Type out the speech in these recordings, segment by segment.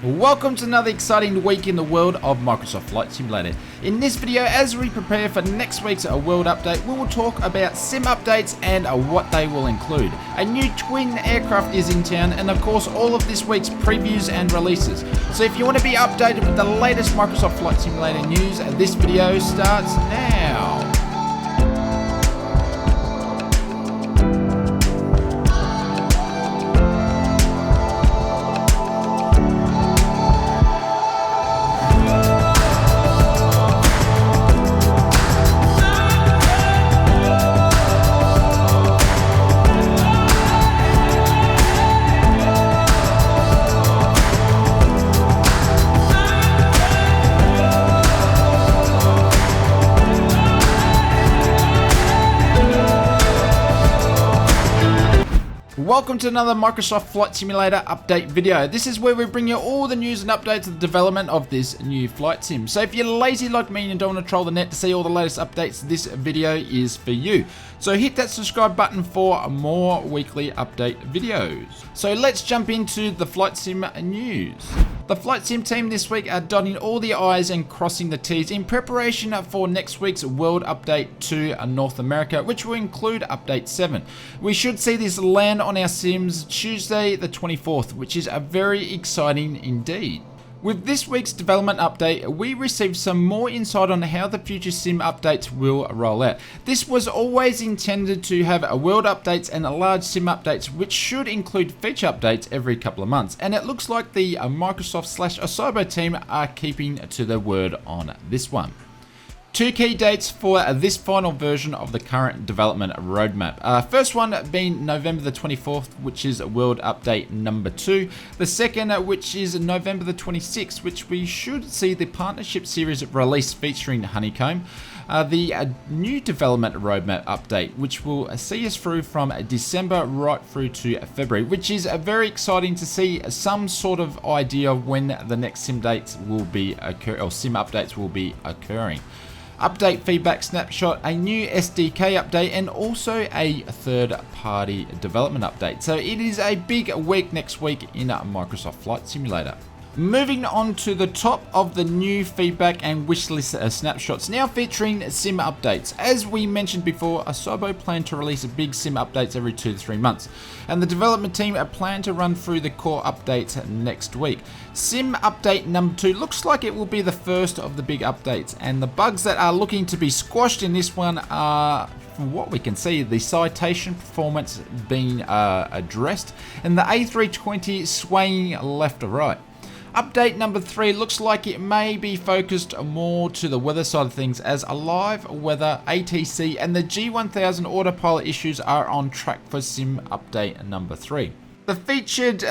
Welcome to another exciting week in the world of Microsoft Flight Simulator. In this video, as we prepare for next week's world update, we will talk about sim updates and what they will include. A new twin aircraft is in town, and of course all of this week's previews and releases. So if you want to be updated with the latest Microsoft Flight Simulator news, this video starts now. Welcome to another Microsoft Flight Simulator update video. This is where we bring you all the news and updates of the development of this new flight sim. So if you're lazy like me and don't want to troll the net to see all the latest updates, this video is for you. So hit that subscribe button for more weekly update videos. So let's jump into the flight sim news. The flight sim team this week are dotting all the I's and crossing the T's in preparation for next week's world update to North America, which will include update 7. We should see this land on our sims Tuesday the 24th, which is very exciting indeed. With this week's development update, we received some more insight on how the future sim updates will roll out. This was always intended to have a world updates and a large sim updates, which should include feature updates every couple of months. And it looks like the Microsoft/Asobo team are keeping to their word on this one. Two key dates for this final version of the current development roadmap. First one being November the 24th, which is World Update number 2. The second, which is November the 26th, which we should see the Partnership Series release featuring Honeycomb. The new development roadmap update, which will see us through from December right through to February, which is very exciting to see some sort of idea of when the next sim dates will be or sim updates will be occurring. Update feedback snapshot, a new SDK update, and also a third-party development update. So it is a big week next week in Microsoft Flight Simulator. Moving on to the top of the new feedback and wishlist snapshots, now featuring sim updates. As we mentioned before, Asobo plan to release big sim updates every 2 to 3 months, and the development team plan to run through the core updates next week. Sim update number 2 looks like it will be the first of the big updates, and the bugs that are looking to be squashed in this one are, from what we can see, the citation performance being addressed, and the A320 swaying left to right. Update number 3 looks like it may be focused more to the weather side of things, as live weather, ATC, and the G1000 autopilot issues are on track for sim update number 3. The featured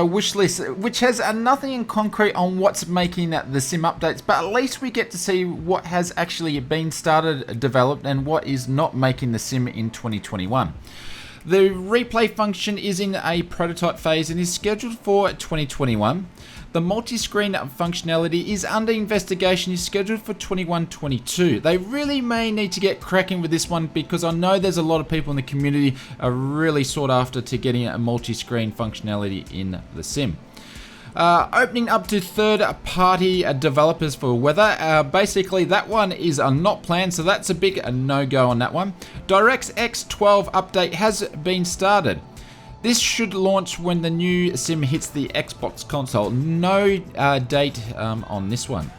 wish list, which has nothing in concrete on what's making the sim updates, but at least we get to see what has actually been started, developed, and what is not making the sim in 2021. The replay function is in a prototype phase and is scheduled for 2021. The multi-screen functionality is under investigation, is scheduled for 21-22. They really may need to get cracking with this one, because I know there's a lot of people in the community are really sought after to getting a multi-screen functionality in the sim. Opening up to third-party developers for weather. Basically, that one is not planned, so that's a big no-go on that one. DirectX 12 update has been started. This should launch when the new sim hits the Xbox console. No date on this one.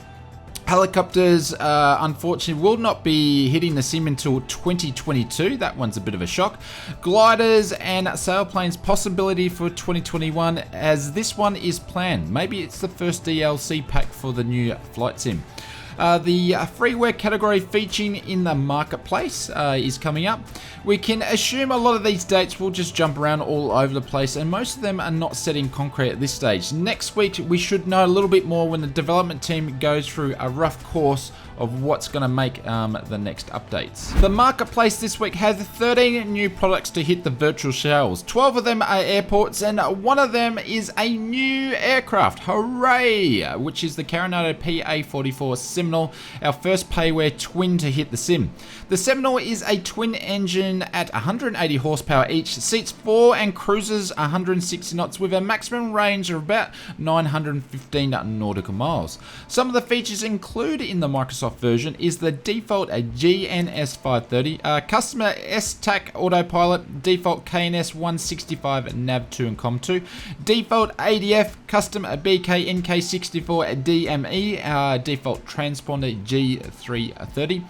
Helicopters, unfortunately, will not be hitting the sim until 2022. That one's a bit of a shock. Gliders and sailplanes, possibility for 2021, as this one is planned. Maybe it's the first DLC pack for the new flight sim. The freeware category featuring in the marketplace is coming up. We can assume a lot of these dates will just jump around all over the place, and most of them are not set in concrete at this stage. Next week we should know a little bit more when the development team goes through a rough course of what's going to make the next updates. The marketplace this week has 13 new products to hit the virtual shelves. 12 of them are airports, and one of them is a new aircraft. Hooray! Which is the Coronado PA44 Seminole, our first payware twin to hit the sim. The Seminole is a twin engine at 180 horsepower each, seats 4 and cruises 160 knots with a maximum range of about 915 nautical miles. Some of the features included in the Microsoft version is the default GNS 530, customer STAC autopilot, default KNS 165 nav2 and com2, default ADF, custom BK NK64 DME, default transponder G330.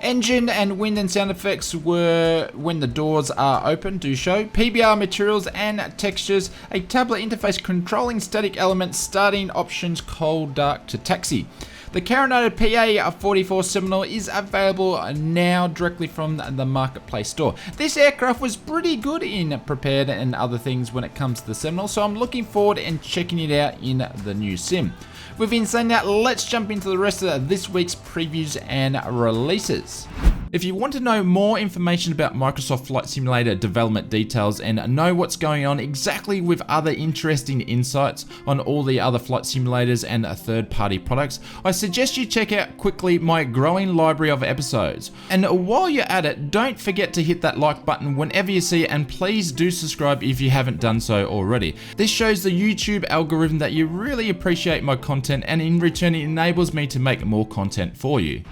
Engine and wind and sound effects were when the doors are open, do show. PBR materials and textures, a tablet interface controlling static elements, starting options cold, dark to taxi. The Coronado PA44 Seminole is available now directly from the marketplace store. This aircraft was pretty good in prepared and other things when it comes to the Seminole, so I'm looking forward and checking it out in the new sim. With been saying that, let's jump into the rest of this week's previews and releases. If you want to know more information about Microsoft Flight Simulator development details and know what's going on exactly with other interesting insights on all the other flight simulators and third-party products, I suggest you check out quickly my growing library of episodes. And while you're at it, don't forget to hit that like button whenever you see it, and please do subscribe if you haven't done so already. This shows the YouTube algorithm that you really appreciate my content, and in return it enables me to make more content for you.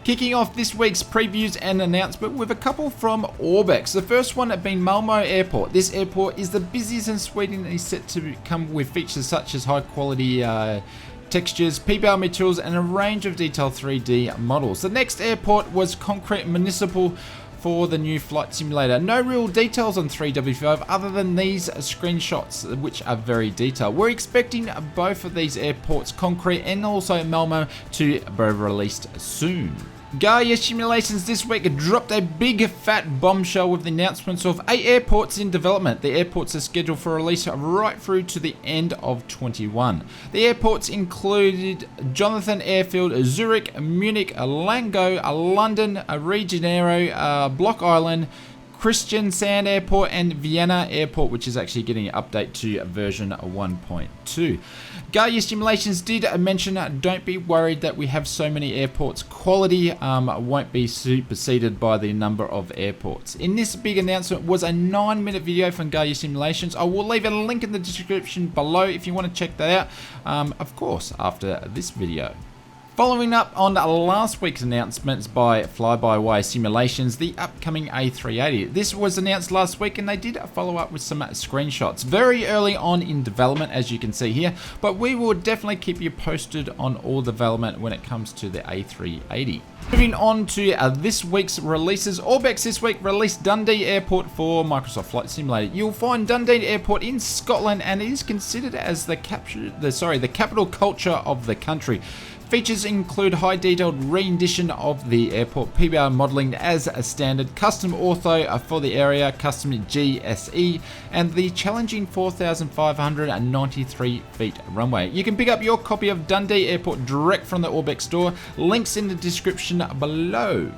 Kicking off this week's previews and announcement with a couple from Orbex. The first one being Malmo Airport. This airport is the busiest in Sweden and is set to come with features such as high quality textures, PBR materials, and a range of detailed 3D models. The next airport was Concrete Municipal for the new flight simulator. No real details on 3W5 other than these screenshots, which are very detailed. We're expecting both of these airports, Concrete and also Malmo, to be released soon. Gaia Simulations this week dropped a big fat bombshell with the announcements of 8 airports in development. The airports are scheduled for release right through to the end of 21. The airports included Jonathan Airfield, Zurich, Munich, Lango, London, Rio de Janeiro, Block Island, Christian Sand Airport, and Vienna Airport, which is actually getting an update to version 1.2. Gaia Simulations did mention, don't be worried that we have so many airports. Quality won't be superseded by the number of airports. In this big announcement was a 9-minute video from Gaia Simulations. I will leave a link in the description below if you want to check that out, of course, after this video. Following up on last week's announcements by Fly-by-Wire Simulations, the upcoming A380. This was announced last week and they did follow up with some screenshots. Very early on in development, as you can see here, but we will definitely keep you posted on all development when it comes to the A380. Moving on to this week's releases. Orbex this week released Dundee Airport for Microsoft Flight Simulator. You'll find Dundee Airport in Scotland and it is considered as the capital culture of the country. Features include high detailed rendition of the airport, PBR modelling as a standard, custom ortho for the area, custom GSE, and the challenging 4,593 feet runway. You can pick up your copy of Dundee Airport direct from the Orbex store, links in the description below.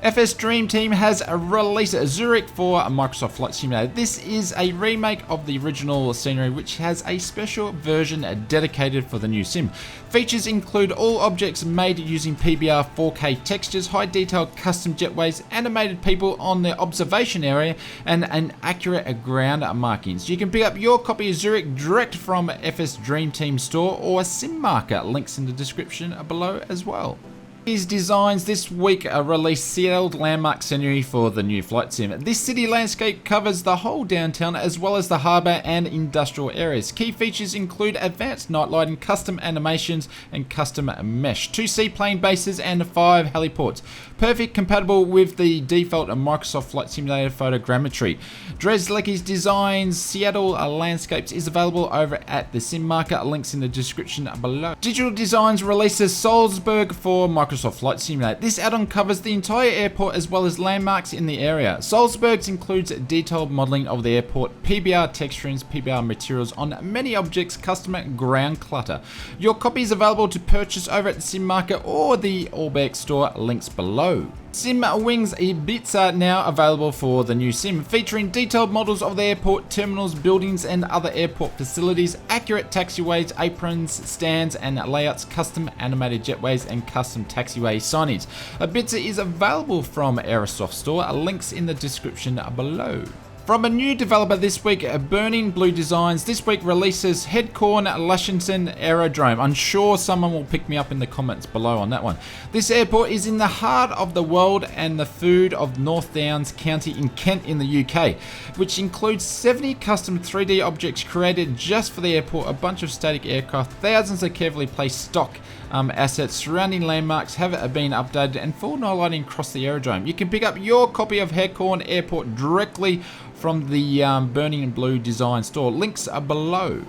FSDreamTeam has released Zurich for Microsoft Flight Simulator. This is a remake of the original scenery, which has a special version dedicated for the new sim. Features include all objects made using PBR 4K textures, high detailed custom jetways, animated people on the observation area, and an accurate ground markings. You can pick up your copy of Zurich direct from FSDreamTeam store or Sim Marker, links in the description below as well. These designs this week released sealed landmark scenery for the new flight sim. This city landscape covers the whole downtown as well as the harbour and industrial areas. Key features include advanced night lighting, custom animations, and custom mesh, 2 seaplane bases and 5 heliports. Perfect compatible with the default Microsoft Flight Simulator photogrammetry. Drzewiecki's designs Seattle landscapes is available over at the Sim Marker, links in the description below. Digital Designs releases Salzburg for Microsoft Microsoft Flight Simulator. This add-on covers the entire airport as well as landmarks in the area. Salzburg includes detailed modeling of the airport, PBR texturings, PBR materials on many objects, custom ground clutter. Your copy is available to purchase over at the Sim Market or the Allbeck store, links below. Sim Wings Ibiza now available for the new sim, featuring detailed models of the airport, terminals, buildings and other airport facilities, accurate taxiways, aprons, stands and layouts, custom animated jetways and custom taxiway signage. Ibiza is available from Aerosoft store, links in the description below. From a new developer this week, Burning Blue Designs this week releases Headcorn, Lashenden Aerodrome. I'm sure someone will pick me up in the comments below on that one. This airport is in the heart of the world and the food of North Downs County in Kent in the UK, which includes 70 custom 3D objects created just for the airport, a bunch of static aircraft, thousands of carefully placed stock assets, surrounding landmarks have been updated and full night lighting across the aerodrome. You can pick up your copy of Headcorn Airport directly from the Burning Blue Design store. Links are below.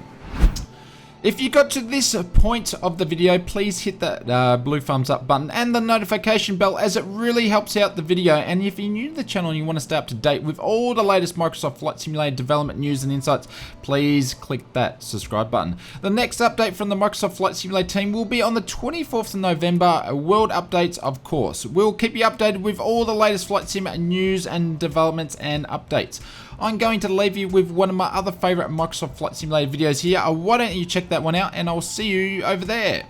If you got to this point of the video, please hit that blue thumbs up button and the notification bell, as it really helps out the video. And if you're new to the channel and you want to stay up to date with all the latest Microsoft Flight Simulator development news and insights, please click that subscribe button. The next update from the Microsoft Flight Simulator team will be on the 24th of November, world updates of course. We'll keep you updated with all the latest Flight Sim news and developments and updates. I'm going to leave you with one of my other favorite Microsoft Flight Simulator videos here. Why don't you check that one out, and I'll see you over there.